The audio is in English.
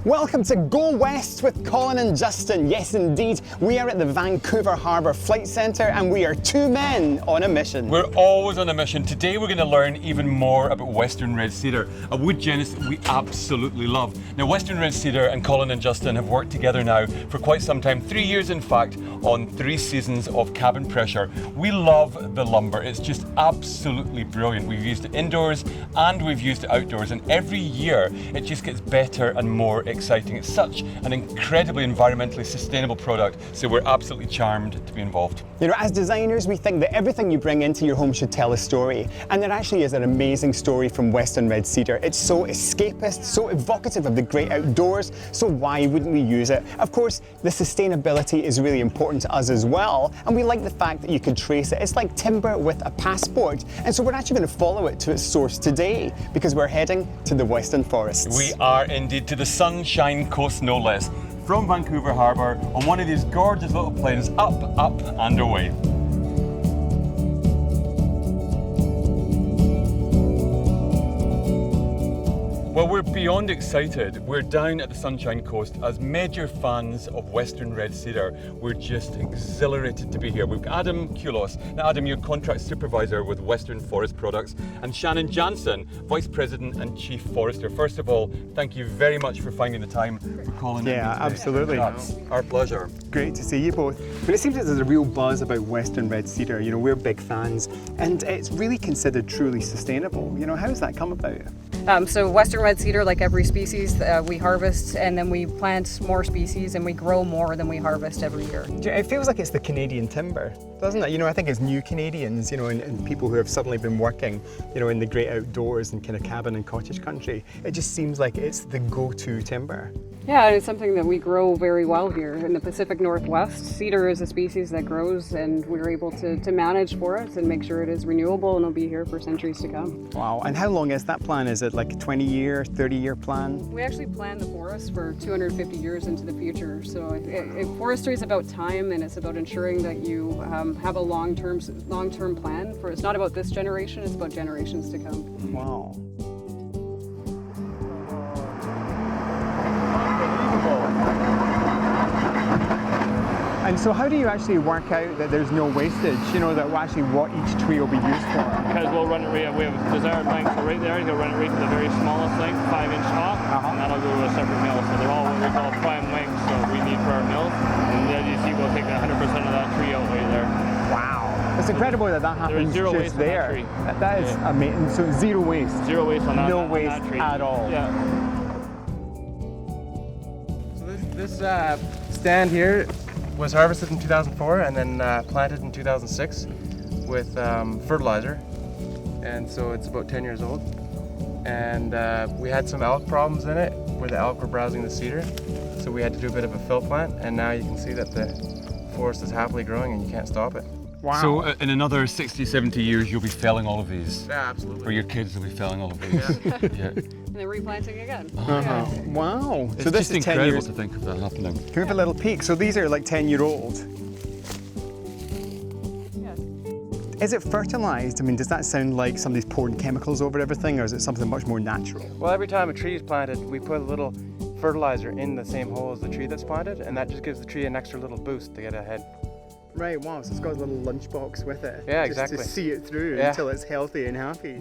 Welcome to Go West with Colin and Justin. Yes, indeed, we are at the Vancouver Harbour Flight Centre and we are two men on a mission. We're always on a mission. Today we're going to learn even more about Western Red Cedar, a wood genus that we absolutely love. Now, Western Red Cedar and Colin and Justin have worked together now for quite some time, 3 years in fact, on 3 seasons of Cabin Pressure. We love the lumber. It's just absolutely brilliant. We've used it indoors and we've used it outdoors, and every year it just gets better and more exciting. It's such an incredibly environmentally sustainable product, so we're absolutely charmed to be involved. You know, as designers, we think that everything you bring into your home should tell a story, and there actually is an amazing story from Western Red Cedar. It's so escapist, so evocative of the great outdoors, so why wouldn't we use it? Of course, the sustainability is really important to us as well, and we like the fact that you can trace it. It's like timber with a passport, and so we're actually going to follow it to its source today, because we're heading to the Western Forests. We are indeed, to the Sunshine Coast no less, from Vancouver Harbour on one of these gorgeous little planes, up, and away. Well, we're beyond excited. We're down at the Sunshine Coast. As major fans of Western Red Cedar, we're just exhilarated to be here. We've got Adam Kulos. Now, Adam, you're contract supervisor with Western Forest Products, and Shannon Jansen, vice president and chief forester. First of all, thank you very much for finding the time for Colin. Yeah, absolutely. That's our pleasure. Great to see you both. But it seems that there's a real buzz about Western Red Cedar. You know, we're big fans, and it's really considered truly sustainable. You know, how has that come about? So Western Red Cedar, like every species, we harvest and then we plant more species and we grow more than we harvest every year. It feels like it's the Canadian timber, doesn't it? You know, I think as new Canadians, you know, and people who have suddenly been working, you know, in the great outdoors and kind of cabin and cottage country, it just seems like it's the go-to timber. Yeah, and it's something that we grow very well here in the Pacific Northwest. Cedar is a species that grows, and we're able to manage for it and make sure it is renewable and it'll be here for centuries to come. Wow, and how long is that plan? Is it like a 20-year, 30-year plan? We actually plan the forest for 250 years into the future. So forestry is about time, and it's about ensuring that you have a long-term plan. It's not about this generation, it's about generations to come. Wow. And so how do you actually work out that there's no wastage, you know, that actually what each tree will be used for? Because we'll run it, we have desired length, so right there, you'll run it right to the very smallest length, 5-inch top, and that'll go to a separate mill. So they're all what we call prime lengths, so we need for our mills. And as you see, we'll take 100% of that tree out right there. Wow. It's incredible that happens zero just waste on there. that tree. That is amazing. So zero waste. Zero waste on that, no on waste that tree. at all. Yeah. So this stand here was harvested in 2004 and then planted in 2006 with fertilizer, and so it's about 10 years old. And we had some elk problems in it where the elk were browsing the cedar, so we had to do a bit of a fill plant, and now you can see that the forest is happily growing and you can't stop it. Wow. So in another 60, 70 years, you'll be felling all of these? Yeah, absolutely. Or your kids will be felling all of these? Yeah. And then replanting again. Uh-huh. Wow. It's So this just is 10 incredible years. to think of that happening. Can we have a little peek? So these are like 10-year-old. Yes. Is it fertilized? I mean, does that sound like somebody's pouring chemicals over everything, or is it something much more natural? Well, every time a tree is planted, we put a little fertilizer in the same hole as the tree that's planted, and that just gives the tree an extra little boost to get ahead. Right, wow, so it's got a little lunchbox with it. Yeah, just exactly. to see it through Yeah. until it's healthy and happy.